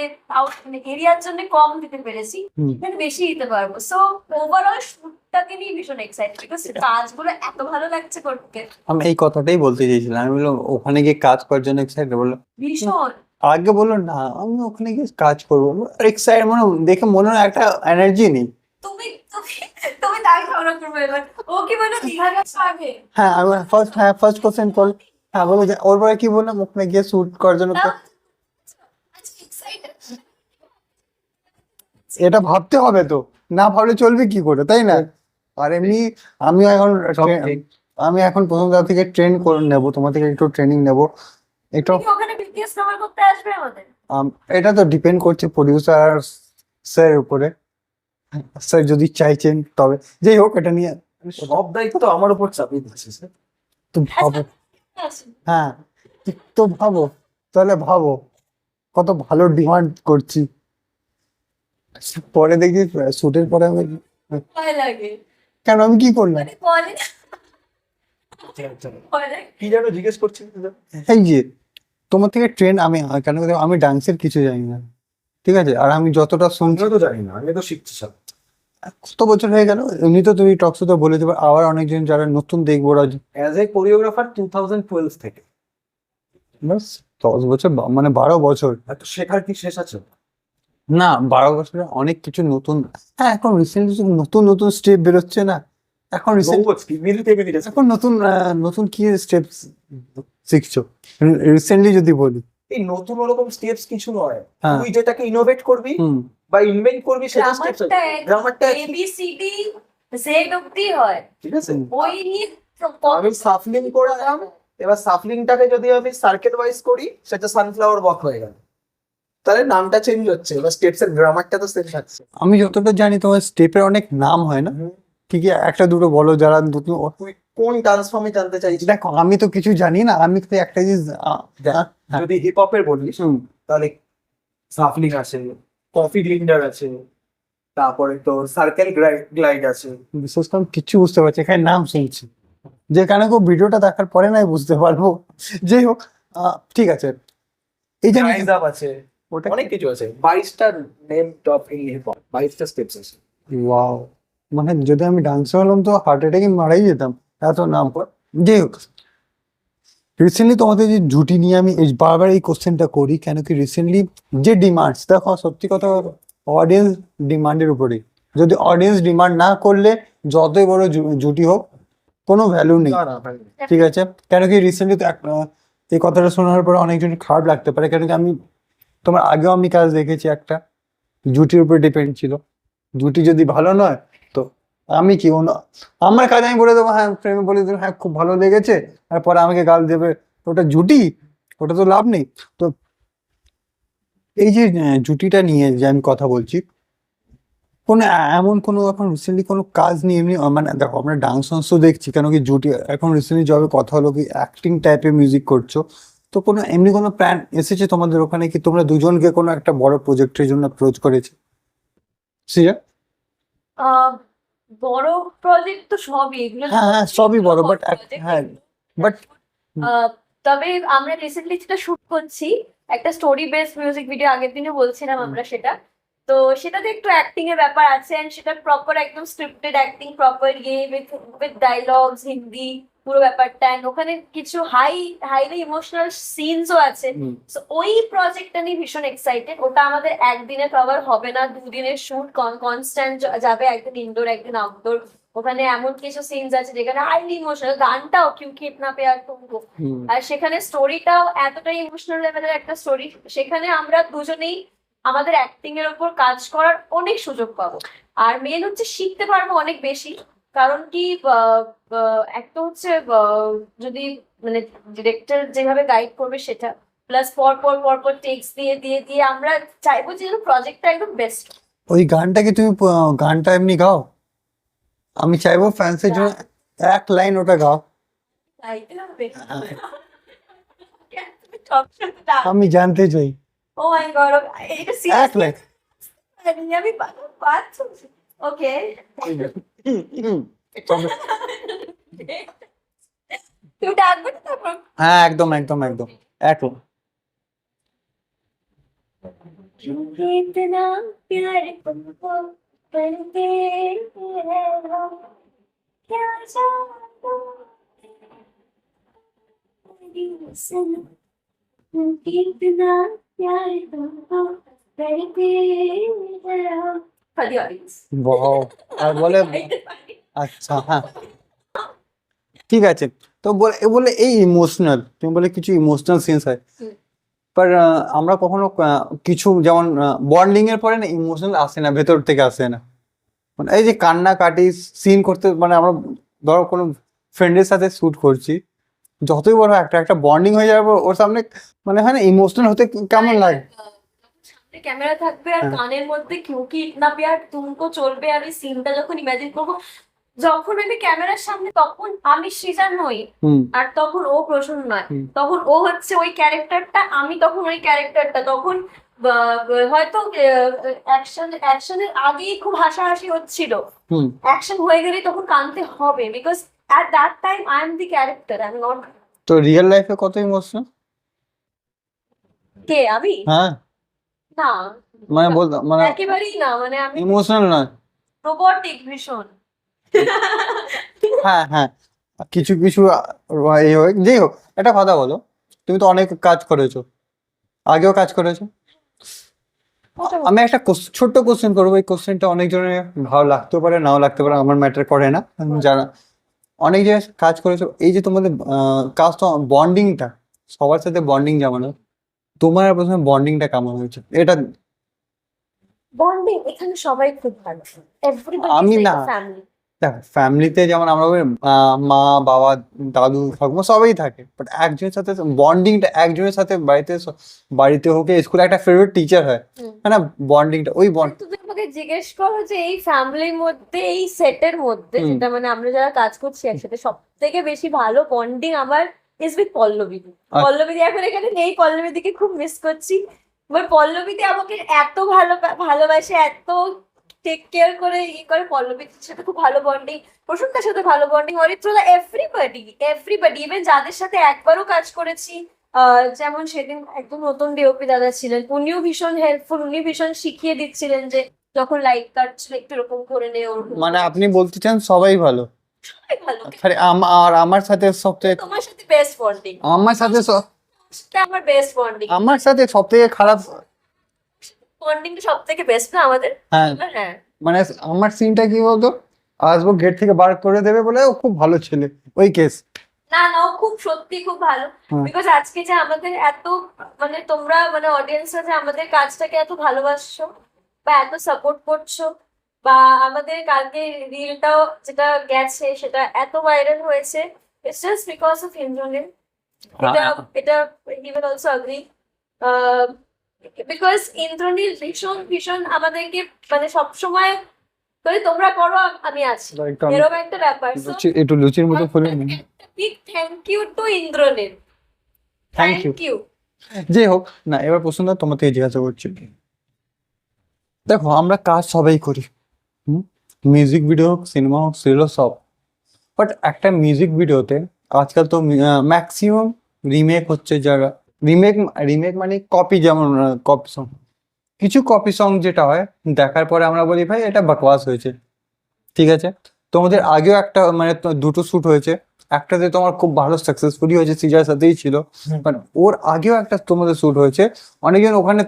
এরিয়ার জন্য কম দিতে পেরেছি, হুম। এখানে বেশি দিতে পারবো। সো ওভারঅল শুটটাকে নিয়ে ভীষণ এক্সাইটেড, বিকজ কাজগুলো এত ভালো লাগছে করতে, আমি এই কথাটাই বলতে চাইছিলাম, আমি বললাম ওখানে গিয়ে কাজ করার জন্য এক্সাইটেড, বললো ভীষণ। আগে বললো না আমি ওখানে গিয়ে কাজ করবো, এক্সাইট, মানে দেখে মনে হয় একটা এনার্জি নেই। তুমি তুমি তুমি তাই ঝগড়া করবে এবার, ও কি বলে দীঘা গেছো আগে? হ্যাঁ আমি ফার্স্ট কোশ্চেন কল, হ্যাঁ বলো যে ওর পরে কি বললাম, ওখানে গিয়ে শুট করার জন্য আচ্ছা, excited। এটা ভাবতে হবে তো, না ভাবলে চলবে কি করে, তাই না? আর এমনি আমি এখন সব ঠিক। আমি এখন প্রথম দা থেকে ট্রেন করে নেবো, তোমার থেকে একটু ট্রেনিং নেবো একটু। তুমি কি ওখানে বিটিএস কভার করতে আসবে আমাদের? এটা তো ডিপেন্ড করছে প্রডিউসার স্যার উপরে, স্যার যদি চাইছেন তবে, যাই হোক এটা নিয়ে সব দায়িত্ব আমার উপর চাপিয়ে দিচ্ছে স্যার। তো ভাবো, আচ্ছা, হ্যাঁ তো ভাবো, তাহলে ভাবো কত ভালো ডিমান্ড করছি, পরে দেখি শুটের পরে আমি, ভয় লাগে, কেন আমি কি করলাম, মানে বলে ভয় লাগে। কি যেন জিজ্ঞেস করছি এই যে তোমার থেকে ট্রেন আমি, কেন কি দেখো, আমি ডান্সের কিছু জানি না, ঠিক আছে, আর আমি যতটা শুনছি, আমিও তো জানি না, আমি তো শিখছি সব। কত বছর হয়ে গেল, এমনি তো তুমি টক শোতে বলে দেবে, আবার অনেকজন যারা নতুন দেখবো ওরা, অ্যাজ এ কোরিওগ্রাফার 2012 থেকে। বাস 10 বছর, মানে 12 বছর, এত শেখার কি শেষ আছে? না 12 বছরে অনেক কিছু নতুন, হ্যাঁ এখন রিসেন্টলি নতুন নতুন স্টেপ বেরোচ্ছে না, এখন রিসেন্ট, রোবটস কি মিলিতে মিলিতে এখন নতুন নতুন কি স্টেপ শিখছো রিসেন্টলি যদি বলি? এই নতুন ওরকম স্টেপস কিছু নয়, হ্যাঁ। তুই যেটাকে ইনোভেট করবি হুম। বা ইনভেন্ট করবি সেটা স্টেপস গ্রামারটা গ্রামারটা এবিসিডি জেড অব্দি হয়, ঠিক আছে। ওই নিয়ে আমি সাফলিং করলাম, এবার সাফলিংটাকে যদি আমি সার্কেট ওয়াইজ করি সেটা সানফ্লাওয়ার ওয়াক হয়ে গেল, তাহলে নামটা চেঞ্জ হচ্ছে, এবার স্টেপস এর গ্রামারটা তো সেম থাকছে। আমি যতটা জানি তোমার স্টেপের অনেক নাম হয় না, ঠিক আছে, একটা দুটো বলো যারা নতুন। তুই কোন ডান্স ফর্মে জানতে চাইছিস? দেখো আমি তো কিছু জানি না, আমি তো একটা জিনিস হ্যাঁ। যদি হিপ হপের বলিস হুম। তাহলে সাফলিং আছে, কফি গ্লিন্ডার আছে, তারপরে তো সার্কেল গ্লাইড আছে। বিশেষ করে আমি কিচ্ছু বুঝতে পারছি, এখানে নাম শুনছি, যেখানে কেউ ভিডিওটা দেখার পরে নাই বুঝতে পারবো, যাই হোক ঠিক আছে, এই যে রাইজ আপ আছে, ওটা অনেক কিছু আছে। 22টা name top in hip hop, 22টা স্টেপস আছে। ওয়াও, মানে যদি আমি ডান্সার হলাম তো হার্ট অ্যাটাকে মারাই যেতাম, এত নাম পর। যাই হোক, রিসেন্টলি তোমাদের যে জুটি নিয়ে আমি বারবার এই কোশ্চেনটা করি, কেন কি রিসেন্টলি যে ডিমান্ডস, দেখো সত্যি কথা, অডিয়েন্স ডিমান্ডের উপরেই, যদি অডিয়েন্স ডিমান্ড না করলে যতই বড় জুটি হোক কোনো ভ্যালু নেই, না না ভাই, ঠিক আছে, কেন কি রিসেন্টলি তো এই কথাটা শোনার পরে অনেকজন খারাপ লাগতে পারে, কেন কি আমি তোমার আগেও আমি কাজ দেখেছি, একটা জুটির উপর ডিপেন্ড ছিল, জুটি যদি ভালো নয় তো আমি কি আমার কাজ আমি বলে দেবো, হ্যাঁ ফ্রেমে বলে দেবো হ্যাঁ খুব ভালো লেগেছে, আর পরে আমাকে গাল দেবে, ওটা জুটি, ওটা তো লাভ নেই। তো এই যে জুটিটা নিয়ে যে আমি কথা বলছি, কোনো এমন কোনো এখন রিসেন্টলি কোনো কাজ নিয়ে এমনি, মানে দেখো আমরা ডান্স ফান্স তো দেখছি, কেন কি জুটি এখন রিসেন্টলি যবে কথা হলো কি অ্যাক্টিং টাইপের মিউজিক করছো, তো কোনো এমনি কোনো প্ল্যান এসেছে তোমাদের ওখানে, কি তোমরা দুজনকে কোনো একটা বড় প্রজেক্টের জন্য অ্যাপ্রোচ করেছে? সিয়া? আহ, বড় প্রজেক্ট তো সবই, এগুলো তো হ্যাঁ হ্যাঁ সবই বড়, বাট project হ্যাঁ বাট তবে আমরা রিসেন্টলি যেটা শুট করছি, একটা স্টোরি বেসড মিউজিক ভিডিও, আগের দিনে বলছিলাম আমরা সেটা, তো সেটাতে একটু অ্যাক্টিং এর ব্যাপার আছে, এন্ড সেটা প্রপার একদম স্ক্রিপ্টেড অ্যাক্টিং, প্রপার ইয়ে উইথ ডায়লগস, হিন্দি পুরো ব্যাপারটা, and ওখানে কিছু হাইলি ইমোশনাল সিনসও আছে। হুম। So, ওই প্রজেক্টটা নিয়ে ভীষণ এক্সাইটেড। ওটা আমাদের একদিনে কভার হবে না, 2 দিনের শুট, কনস্ট্যান্ট যাবে, একদিন ইনডোর একদিন আউটডোর। ওখানে এমন কিছু সিনস আছে যেখানে হাইলি ইমোশনাল, গানটাও কিউ কি ইতনা প্যার তুমকো, হুম। আর সেখানে স্টোরিটাও এতটাই ইমোশনাল লেভেলের একটা স্টোরি। সেখানে আমরা দুজনেই আমাদের অ্যাক্টিং এর উপর কাজ করার অনেক সুযোগ পাবো, আর মেন হচ্ছে শিখতে পারবো অনেক বেশি। কারণ কি একটা হচ্ছে যদি মানে ডিরেক্টর যেভাবে গাইড করবে সেটা, প্লাস পর টেক্স দিয়ে দিয়ে দিয়ে আমরা চাইবো যে প্রজেক্টটা একদম বেস্ট। ওই গানটা কি তুমি গানটা এমনি গাও? আমি চাইবো ফ্যান্সের জন্য এক লাইন ওটা গাও। গাইতে হবে। আমি জানতে চাই ও মাই গড, এটা এক সিরিয়াসলি লাইন। আমি পাচ্ছি। ওকে, তুমি ডাকবে না তারপর? হ্যাঁ একদম একদম একদম এক লাইন। इतना प्यार तुमको करते रहो, क्या जादू तेरी सनम, इतना प्यार तुमको करते रहो। For the audience. বাহ, আর বলে আচ্ছা হ্যাঁ ঠিক আছে। তো বলে এই ইমোশনাল, তুমি বলে কিছু ইমোশনাল সিনস হয়, হুম। বাট আমরা কখনো কিছু যেমন বন্ডিং এর পরে না ইমোশনাল আসে না, ভেতর থেকে আসে না। মানে এই যে কান্নাকাটি সিন করতে, মানে আমরা ধরো কোনো ফ্রেন্ডের সাথে শুট করছি, যতই বড় একটা বন্ডিং হয়ে যাবে ওর সামনে, মানে হয় না ইমোশনাল হতে কেমন লাগে। সামনে ক্যামেরা থাকবে আর হ্যাঁ। কানের মধ্যে কিউকি ইতনা প্যার তুমকো চলবে, আর ওই সিনটা যখন ইমাজিন করবো, যখন আমি ক্যামেরার সামনে, তখন আমি সৃজন নই হুম আর তখন ও প্রসন্ন নয়। হুম। তখন ও হচ্ছে ওই ক্যারেক্টারটা, আমি তখন ওই ক্যারেক্টারটা। তখন হয়তো অ্যাকশনের আগেই খুব হাসাহাসি হচ্ছিল, হুম। অ্যাকশন হয়ে গেলেই তখন কাঁদতে হবে, because at that time I am the character, I am not. তো রিয়েল লাইফে কত ইমোশনাল? কে আমি? হ্যাঁ না, মানে বলতাম মানে একেবারেই না, মানে আমি ইমোশনাল নয়। রোবটিক ভীষণ। হ্যাঁ হ্যাঁ কিছু কিছু এই হয়, যাই হোক একটা কথা বলো, তুমি তো অনেক কাজ করেছো, আগেও কাজ করেছো। আমি একটা ছোট্ট কোশ্চেন করবো, এই কোশ্চেনটা অনেক জনের ভালো লাগতেও পারে নাও লাগতে পারে, আমার ম্যাটার করে না। যারা অনেক জায়গায় কাজ করেছো, এই যে তোমাদের কাজ তো বন্ডিংটা, সবার সাথে বন্ডিং যেমন হয়, তোমার প্রথমে বন্ডিংটা কেমন হয়েছে এটা? বন্ডিং এখানে সবাই খুব ভালো, এভরিবডি আমি ইজ না। লাইক আ ফ্যামিলি। দেখ ফ্যামিলিতে যেমন আমরা বলি, মা বাবা দাদু ঠাকুমা সবাই থাকে, বাট একজনের সাথে বন্ডিংটা, একজনের সাথে বাড়িতে হোক স্কুলে একটা ফেভারিট টিচার হয়, হুম। হ্যাঁ না, বন্ডিংটা ওই বন্ড। তুমি আমাকে জিজ্ঞেস করো যে এই ফ্যামিলির মধ্যে, এই সেটের মধ্যে, হুম। যেটা মানে আমরা যারা কাজ করছি একসাথে, সব থেকে বেশি ভালো বন্ডিং আমার ইজ উইথ পল্লবী। পল্লবীদি এখন এখানে নেই, পল্লবীদিকে খুব মিস করছি। বাট পল্লবীদি আমাকে এত ভালোবাসে, এত টেক কেয়ার করে করে, পল্লবীদির সাথে খুব ভালো বন্ডিং, প্রসন্তার সাথে ভালো বন্ডিং, অরিত্রদা, এভরিবডি ইভেন যাদের সাথে একবারও কাজ করেছি, যেমন সেদিন একদম নতুন ডিওপি দাদা ছিলেন, উনিও ভীষণ হেল্পফুল, উনি ভীষণ শিখিয়ে দিচ্ছিলেন যে যখন লাইট কাটছিল একটু এরকম করে নে, ওরকম মানে আপনি বলতে চান সবাই ভালো? সবাই ভালো। আরে আর আমার সাথে সবথেকে, তোমার সাথে বেস্ট বন্ডিং, আমার সাথে আমার বেস্ট বন্ডিং, আমার সাথে সবথেকে খারাপ বন্ডিংটা সব থেকে বেস্ট না আমাদের। হ্যাঁ, হ্যাঁ, মানে আমার সিনটা কি বলতো, আসবো গেট থেকে বার করে দেবে বলে ও খুব ভালো ছেলে, ওই কেস। না না, ও খুব সত্যি খুব ভালো। হ্যাঁ। বিকজ আজকে যে আমাদের এত, মানে তোমরা মানে অডিয়েন্সরা যে আমাদের কাজটাকে এত ভালোবাসছো বা এত সাপোর্ট করছো, বা আমাদের কালকে রিলটাও যেটা গেছে সেটা এত ভাইরাল হয়েছে, it's just because of Indranil. এটা এটা he will also agree, because Indranil ভীষণ ভীষণ আমাদেরকে মানে সবসময় করে তোমরা করো আমি আছি, এরকম একটা ব্যাপার। So, একটু লুচির মতো ফুলে big thank you to Indranil, Thank you. Thank you. যাই হোক না, এবার প্রশ্নটা তোমার থেকে জিজ্ঞাসা করছি। দেখো আমরা কাজ সবাই করি, মিউজিক ভিডিও হোক, সিনেমা হোক, সিরিয়াল হোক, সব। বাট একটা মিউজিক ভিডিওতে আজকাল তো ম্যাক্সিমাম রিমেক হচ্ছে, যারা রিমেক মানে কপি, যেমন কপি সং, কিছু কপি সং যেটা হয় দেখার পরে আমরা বলি ভাই এটা বকওয়াস হয়েছে, ঠিক আছে। তোমাদের আগেও একটা মানে দুটো শুট হয়েছে, একটাতে তোমার খুব ভালো সাকসেসফুলি হয়েছে, সিজার সাথেই ছিল, বাট ওর আগেও একটা তোমাদের শুট হয়েছে, অনেকজন ওখানে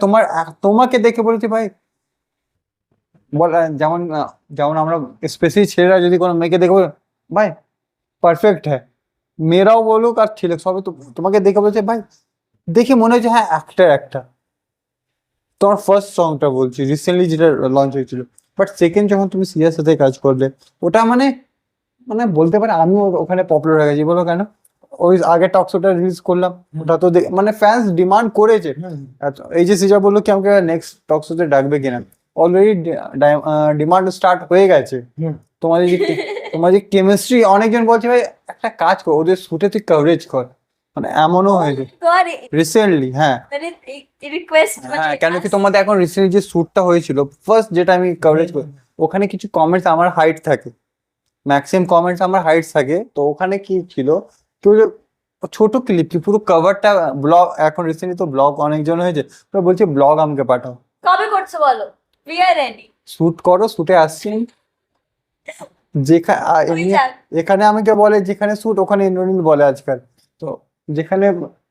তোমাকে দেখে বলেছে ভাই যেমন যেমন আমরা স্পেশালি ছেলেরা যদি কোনো মেয়েকে দেখে বলে ভাই পারফেক্ট হ্যাঁ, মেয়েরাও বলুক আর ছেলে সবে তো তোমাকে দেখে বলেছে ভাই দেখে মনে হচ্ছে হ্যাঁ একটা তোমার ফার্স্ট সংটা বলছি রিসেন্টলি যেটা লঞ্চ হয়েছিল, বাট সেকেন্ড যখন তুমি সিজার সাথে কাজ করলে ওটা মানে মানে বলতে পারে আমি ওখানে পপুলার হয়ে গেছি, বলো কেন? ওই আগে টক শোটা রিলিজ করলাম, ওটা তো মানে ফ্যান্স ডিমান্ড করেছে। এই যে সিজা বললো কি আমাকে নেক্সট টক শোতে ডাকবে কিনা, অলরেডি ডিমান্ড স্টার্ট হয়ে গেছে। তোমাদের যে তোমার যে কেমিস্ট্রি, অনেকজন বলছে ভাই একটা কাজ কর ওদের শুটে তুই কভারেজ কর, মানে এমনও হয়েছে রিসেন্টলি। হ্যাঁ রিকোয়েস্ট হ্যাঁ, কেন কি তোমাদের এখন রিসেন্টলি যে শ্যুটটা হয়েছিল ফার্স্ট যেটা আমি কভারেজ করি, ওখানে কিছু কমেন্টস আমার হাইট থাকে, ম্যাক্সিমাম কমেন্টস আমার হাইট থাকে, তো ওখানে কি ছিল কেউ যে ছোট ক্লিপ কি পুরো কভারটা ব্লগ, এখন রিসেন্টলি তো ব্লগ অনেকজন হয়েছে, তো বলছে ব্লগ আমাকে পাঠাও, কবে করছো বলো, উই আর রেডি। শ্যুট করো, শ্যুটে আসছি যেখানে এমনি এখানে আমাকে বলে যেখানে শ্যুট ওখানে ইন্দ্রনীল বলে আজকাল, তো যেখানে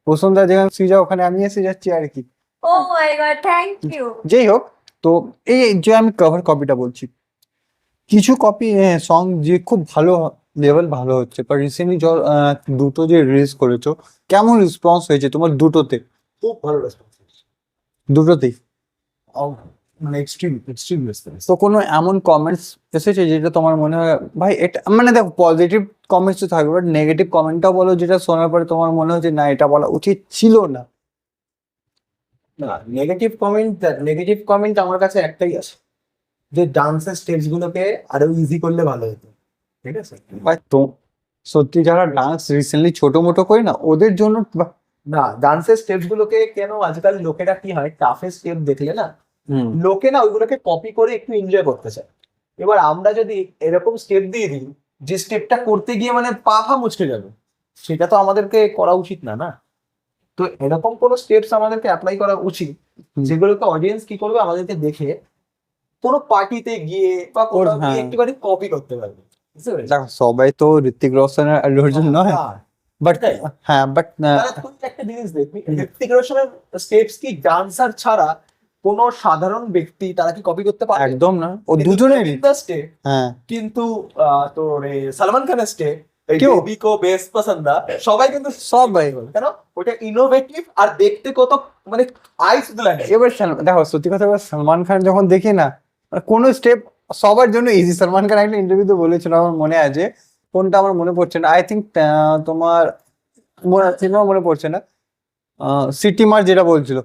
বসুন্ধরা যেখানে সিজা ওখানে আমি এসে যাচ্ছি আর কি। ও মাই গড, থ্যাংক ইউ। যাই হোক, তো এই যে আমি কভার কপিটা বলছি, কিছু কপি সং যে খুব ভালো লেভেল ভালো হচ্ছে, বাট রিসেন্টলি দুটো যে রিলিজ করেছো কেমন রেসপন্স হয়েছে তোমার দুটোতে? খুব ভালো রেসপন্স, দুটোতেই মানে এক্সট্রিম রেসপন্স। তো কোনো এমন কমেন্টস এসেছে যেটা তোমার মনে হয় ভাই এটা মানে দেখো পজিটিভ কমেন্টস তো থাকবে, বাট নেগেটিভ কমেন্টটাও বলো যেটা শোনার পরে তোমার মনে হচ্ছে না এটা বলা উচিত ছিল না? না, নেগেটিভ কমেন্ট আমার কাছে একটাই আছে, যে ডান্সের স্টেপস গুলোকে আরো ইজি করলে ভালো হতো, ঠিক আছে? ভাই তো সত্যি যারা ডান্স রিসেন্টলি ছোট মোটো করি না ওদের জন্য না, ডান্সের স্টেপস গুলোকে কেন আজকাল লোকেরা কি হয়, টাফের স্টেপ দেখলে না লোকে না ওইগুলোকে কপি করে একটু এনজয় করতে চায়। এবার আমরা যদি এরকম স্টেপ দিয়ে দিই যে স্টেপটা করতে গিয়ে মানে পা ফা মুচকে যাবে, সেটা তো আমাদেরকে করা উচিত না, না? তো এরকম কোনো স্টেপস আমাদেরকে অ্যাপ্লাই করা উচিত যেগুলোকে অডিয়েন্স কি করবে, আমাদেরকে দেখে কোনো পার্টিতে গিয়ে বা কোথাও গিয়ে হ্যাঁ। একটুখানি কপি করতে পারবে, বুঝতে পেরেছো? দেখো সবাই তো ঋত্বিক রোশন আর আল্লু অর্জুন নয়, না, বাট তাই। হ্যাঁ বাট তারা তুই একটা জিনিস দেখবি, ঋত্বিক রোশনের স্টেপস কি ডান্সার ছাড়া কোনো সাধারণ ব্যক্তি তারা কি কপি করতে পারে? একদম না, ও দুজনেরই। স্টেপ হ্যাঁ কিন্তু তোর সালমান খানের স্টেপ কেউ? বেবি কো বেস পছন্দ, সবাই কিন্তু সবাই। কেন ওটা ইনোভেটিভ আর দেখতে কত মানে আইস লাগে। এবার দেখো সত্যি কথা এবার সালমান খান যখন দেখি না মানে কোনো স্টেপ সবার জন্য ইজি। সালমান খান একটা ইন্টারভিউতে বলেছিল, আমার মনে আছে, কোনটা আমার মনে পড়ছে না, আই থিঙ্ক তোমার সিনেমা মনে পড়ছে না, সিটি মার যেটা বলছিল,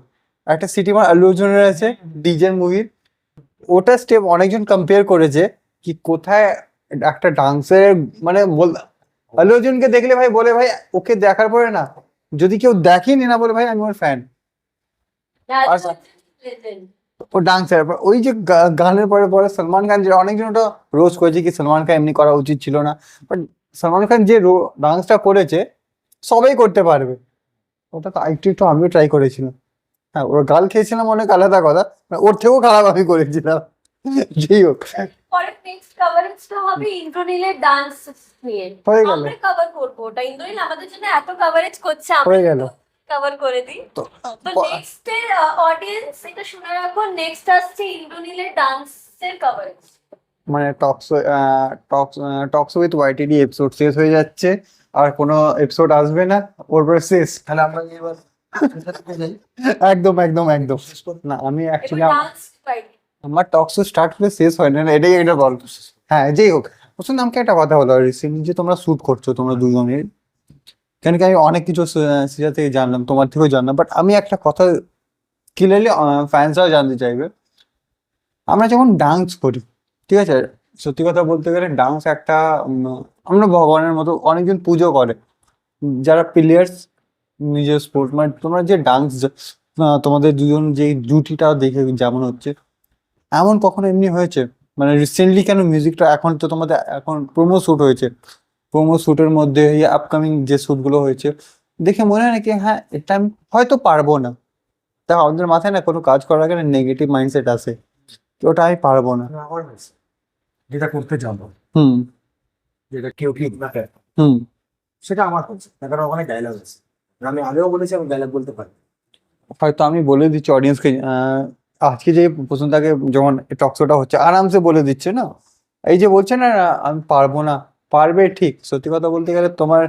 একটা সিটি মার আল্লু অর্জুনের আছে ডিজের মুভির, ওটা স্টেপ অনেকজন কম্পেয়ার করেছে কি কোথায় একটা ডান্সের মানে আল্লু অর্জুনকে দেখলে ভাই বলে ভাই ওকে দেখার পরে না যদি কেউ দেখেনি না বলে ভাই আমি ওর ফ্যান, ও ডান্সার। ওই যে গানের পরে পরে সলমান খান যে অনেকজন ওটা রোজ করেছে কি সলমান খান এমনি করা উচিত ছিল না, বাট সলমান খান যে ডান্সটা করেছে সবাই করতে পারবে, ওটা তো একটু একটু আমিও ট্রাই করেছিলাম। হ্যাঁ ওর গাল খেয়েছিলাম অনেক আলাদা কথা, ওর থেকেও খারাপ আমি করেছিলাম। যাই হোক পরে নেক্সট কভারেজটা হবে ইন্দ্রনীলের ডান্স নিয়ে, হয়ে গেল। আমরা কভার করব ওটা। ইন্দ্রনীল আমাদের জন্য এত কভারেজ করছে, আমরা হয়ে গেল। কভার করে দিই। তো তো নেক্সট এর অডিয়েন্স এটা শুনে রাখো, নেক্সট আসছে ইন্দ্রনীলের ডান্সের কভারেজ। মানে টক্স উইথ ওয়াইটিডি এপিসোড শেষ হয়ে যাচ্ছে, আর কোনো এপিসোড আসবে না, ওর পরে শেষ। তাহলে আমরা এবার যাই একদম একদম একদম না, আমি অ্যাকচুয়ালি ডান্স পাইনি। আমার টক্স স্টার্ট করে শেষ হয় না, এটাই একটা গল্প। হ্যাঁ যাই হোক, বুঝছেন আমাকে একটা কথা বলো, রিসেন্টলি যে তোমরা শুট করছো তোমরা দুজনে, কেন কি আমি অনেক কিছু সিজা থেকে জানলাম, তোমার থেকেও জানলাম, বাট আমি একটা কথা ক্লিয়ারলি ফ্যান্সরাও জানতে চাইবে, আমরা যখন ডান্স করি ঠিক আছে, সত্যি কথা বলতে গেলে ডান্স একটা আমরা ভগবানের মতো, অনেকজন পুজো করে যারা প্লেয়ার্স নিজের স্পোর্ট, মানে তোমরা যে ডান্স তোমাদের দুজন যে জুটিটা দেখে যেমন হচ্ছে, এমন কখনো এমনি হয়েছে মানে রিসেন্টলি কেন মিউজিকটা এখন তো তোমাদের এখন প্রোমো শ্যুট হয়েছে, প্রোমো শ্যুটের মধ্যে এই আপকামিং যে শ্যুটগুলো হয়েছে দেখে মনে হয় নাকি হ্যাঁ এটা আমি হয়তো পারবো না, তা আমাদের মাথায় না কোনো কাজ করার আগে নেগেটিভ মাইন্ডসেট আসে, তো ওটা আমি পারবো না। আমার হয়েছে, যেটা করতে যাবো হুম যেটা কেউ ক্লিক না করে, হুম সেটা আমার কনসেপ্ট। তার কারণ অনেক ডায়লগ আছে, আর আমি আগেও বলেছি আমি ডায়লগ বলতে পারি। হয়তো আমি বলে দিচ্ছি অডিয়েন্সকে, আজকে যে প্রশ্নটাকে যখন টক শোটা হচ্ছে আরামসে বলে দিচ্ছে না, এই যে বলছে না আমি পারবো না, পারবে ঠিক। সত্যি কথা বলতে গেলে তোমার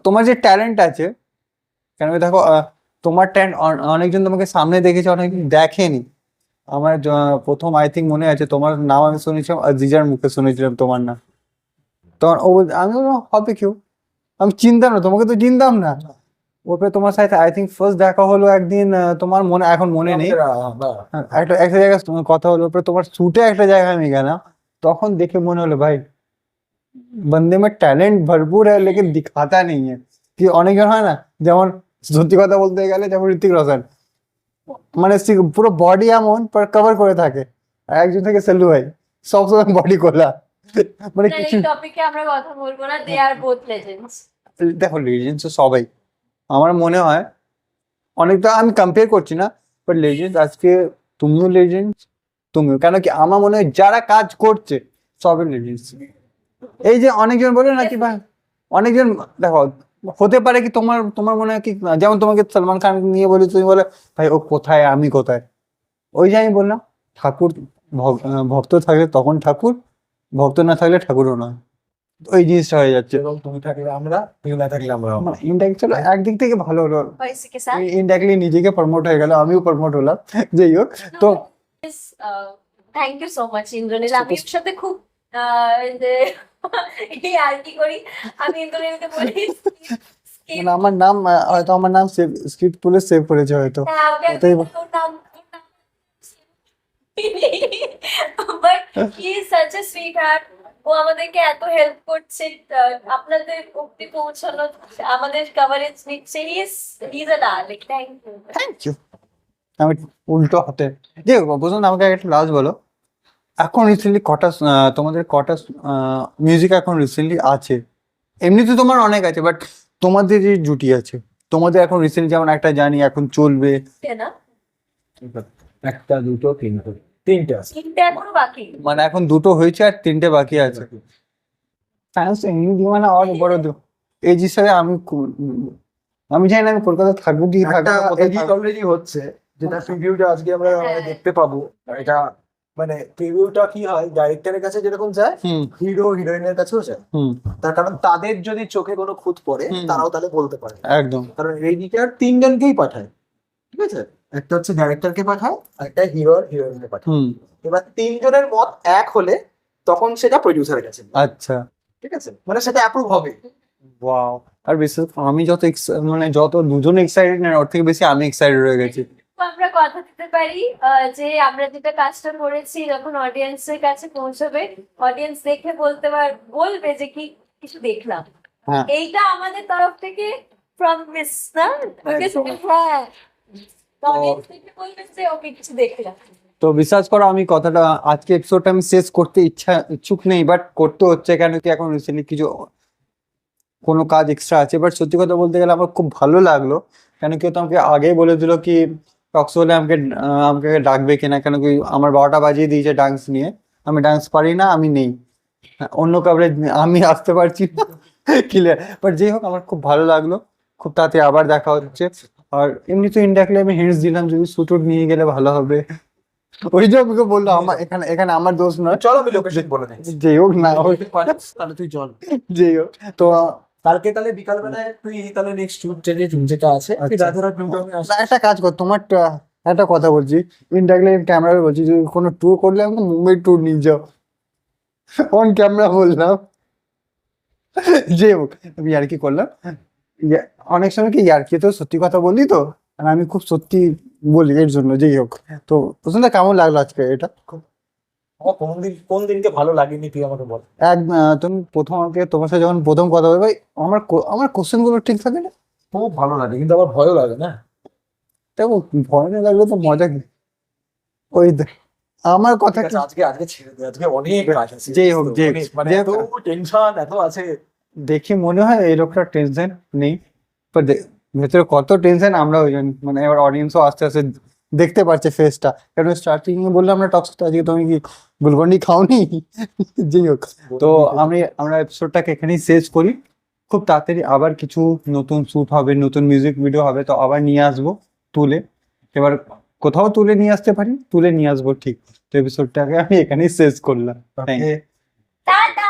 তোমার যে ট্যালেন্ট আছে, কেন কি দেখো তোমার ট্যালেন্ট অনেকজন তোমাকে সামনে দেখেছে, অনেকজন দেখেনি। আমার প্রথম আই থিঙ্ক মনে আছে তোমার নাম আমি শুনেছিলাম জিজার মুখে শুনেছিলাম তোমার নাম, তখন ও আমি বললাম হবে কেউ, আমি চিনতাম না তোমাকে, তো চিনতাম না। ওপরে তোমার সাথে আই থিঙ্ক ফার্স্ট দেখা হলো একদিন, তোমার মনে এখন মনে নেই, হ্যাঁ, একটা জায়গায় কথা হলো, ওপরে তোমার শুটে একটা জায়গায় আমি গেলাম, তখন দেখে মনে হলো ভাই बंदे में टैलेंट भरपूर है लेकिन दिखाता नहीं है। কি অনেকের হয় না, যেমন সত্যি কথা বলতে গেলে যেমন ঋতিক রোশন, মানে পুরো বডি এমন পর কভার করে থাকে, আর একজন থেকে সেলু ভাই সবসময় বডি খোলা, মানে না, কিছু। এই টপিকে আমরা কথা বলবো না, দে আর বোথ লেজেন্ডস। দেখো লেজেন্ডস সবাই, আমার মনে হয় অনেকটা আমি কম্পেয়ার করছি না, বাট লেজেন্ড আজকে তুমিও লেজেন্ড, তুমিও, কেন কি আমার মনে হয় যারা কাজ করছে সবই লেজেন্ডস। এই যে অনেকজন বলে না কি ভাই, অনেকজন দেখো হতে পারে কি তোমার তোমার মনে হয় কি, যেমন তোমাকে সলমান খান নিয়ে বলি, তুমি বলে ভাই ও কোথায় আমি কোথায়, ওই যে আমি বললাম ঠাকুর ভক্ত থাকলে তখন ঠাকুর, ভক্ত না থাকলে ঠাকুরও নয়, ওই জিনিসটা হয়ে যাচ্ছে। এবং তুমি থাকলে আমরা, তুমি না থাকলে আমরা। মানে ইনডাইরেক্ট একদিক থেকে ভালো হলো, হয়েছে কি স্যার? ইনডাইরেক্টলি নিজেকে প্রমোট হয়ে গেল, আমিও প্রমোট হলাম, যাই হোক। তো thank you so much Indranil. আমি ওর সাথে খুব যে এই আর কি করি, আমি ইন্দ্রনীলকে বলি মানে আমার নাম হয়তো আমার নাম সেভ স্ক্রিপ্ট পুলিশ সেভ করেছে হয়তো, হ্যাঁ, ওকে আমি ওটাই ওর নাম but he is such a sweetheart. ও আমাদেরকে এত হেল্প করছে, আপনাদের অব্দি পৌঁছানো, আমাদের কভারেজ নিচ্ছে। He is a darling. Thank you. Thank you. আমি উল্টো হাতে যে বুঝুন, আমাকে একটা লাস্ট বলো, এখন রিসেন্টলি কটা তোমাদের কটা মিউজিক এখন রিসেন্টলি আছে? এমনিতে তোমার অনেক আছে, বাট তোমাদের যে জুটি আছে, তোমাদের এখন রিসেন্টলি যেমন একটা জানি এখন চলবে, না, একটা, দুটো, তিনটে, তিনটে আছে। তিনটে এখনো বাকি। মানে এখন দুটো হয়েছে আর তিনটে বাকি আছে। সায়েন্স এমনি দিওয়ানা আর বড় দিও এই জিনিসটা আমি জানি না আমি কলকাতা থাকবো কি থাকবো একটা না, কোথায় এডিট থাকবো। অলরেডি হচ্ছে, যেটা প্রিভিউটা আজকে আমরা হ্যাঁ। দেখতে পাবো। আর এটা মানে প্রিভিউটা কি হয়, ডাইরেক্টরের কাছে যেরকম যায়, হুম হিরো হিরোইনের কাছেও যায়। হুম তার কারণ তাদের যদি চোখে কোনো খুঁত পড়ে, হুম। তারাও তাহলে বলতে পারে। একদম কারণ এডিটার তিনজনকেই পাঠায়, ঠিক আছে? একটা হচ্ছে ডাইরেক্টরকে পাঠায়, আর একটা হিরো আর হিরোইনকে পাঠায়। হুম এবার তিনজনের মত এক হলে তখন সেটা প্রডিউসারের কাছে যায়, আচ্ছা ঠিক আছে? মানে সেটা অ্যাপ্রুভ হবে। ওয়াও। আর বিশেষ আমি যত মানে যত দুজন এক্সাইটেড না ওর থেকে বেশি আমি এক্সাইটেড হয়ে গেছি। আমরা কথা দিতে পারি যে আমরা যেটা কাজটা করেছি যখন অডিয়েন্সের কাছে পৌঁছবে, অডিয়েন্স দেখে বলবে যে কি কিছু দেখলাম। হ্যাঁ এইটা আমাদের তরফ থেকে প্রমিস না, ওকে? একদম। হ্যাঁ, অডিয়েন্স দেখে বলবে যে ওকে কিছু দেখলাম। তো বিশ্বাস করো আমি কথাটা আজকে এপিসোডটা আমি শেষ করতে ইচ্ছুক নেই, বাট করতে হচ্ছে, কেন কি এখন রিসেন্টলি কিছু কোনো কাজ এক্সট্রা আছে। বাট সত্যি কথা বলতে গেলে আমার খুব ভালো লাগলো, কেন কি তো আমাকে আগেই বলে দিল কি টক্স হলে আমাকে ডাকবে কিনা, কেন কি আমার 12টা বাজিয়ে দিয়েছে ডান্স নিয়ে, আমি ডান্স পারি না, আমি নেই, অন্য কভারেজ আমি আসতে পারছি না ক্লিয়ার। বাট যাই হোক আমার খুব ভালো লাগলো, খুব তাড়াতাড়ি আবার দেখা হচ্ছে। আর এমনি তো ইনডাইরেক্টলি আমি হিন্টস দিলাম যদি শুট নিয়ে গেলে ভালো হবে, ওই যে আমাকে বললো আমার এখানে এখানে আমার দোষ নয়। চল আমি লোকেশন বলে দিচ্ছি। যাই হোক না তাহলে তুই চল। যাই হোক তো কালকে তাহলে বিকাল বেলায় তুই তাহলে নেক্সট শুট যেটা আছে তুই আচ্ছা। রাধারহাট নিউ টাউনে আসিস। না, একটা কাজ কর, তোমার একটা কথা বলছি, ইনডাইরেক্টলি ক্যামেরা বলছি, যদি কোনো ট্যুর করলে আমাকে মুম্বাই ট্যুর নিয়ে যাও, অন ক্যামেরা বললাম। যে হোক আমি ইয়ার্কি করলাম, অনেক সময় কি ইয়ার্কি তো সত্যি কথা বলি তো, আর আমি খুব সত্যি বলি এর জন্য। যেই হোক, তো প্রশ্নটা কেমন লাগলো আজকে এটা? আমার কোন দিনকে ভালো লাগেনি তুই আমাকে বল। তুমি প্রথম আমাকে তোমার সাথে যখন প্রথম কথা বলবে ভাই আমার কোশ্চেন গুলো ঠিক থাকে না, খুব ভালো লাগে, কিন্তু আবার ভয়ও লাগে না। দেখো ভয় না লাগলে তো মজা কি, ওই আমার কথা ঠিক আছে, আজকে ছেড়ে দে, আজকে অনেক কাজ আছে। যেই হোক, যেই হোক, অনেক, মানে যেই এত হোক। টেনশন এত আছে। দেখে মনে হয় এই লোকটা টেনশন নেই, ভেতরে কত টেনশন আমরা ওই জন্য, মানে এবার অডিয়েন্সও আস্তে আস্তে দেখতে পারছে ফেসটা, কারণ স্টার্টিং এ বললাম আমরা টক্সিক, আজকে তুমি কি গুলকন্ডি খাওনি? যাই হোক, তো আমরা এপিসোডটাকে এখানেই শেষ করি। খুব তাড়াতাড়ি আবার কিছু নতুন শুট হবে, নতুন মিউজিক ভিডিও হবে, তো আবার নিয়ে আসবো তুলে। এবার কোথাও তুলে নিয়ে আসতে পারি, তুলে নিয়ে আসবো ঠিক। তো এপিসোডটাকে আমি এখানেই শেষ করলাম। Thank you. টাটা।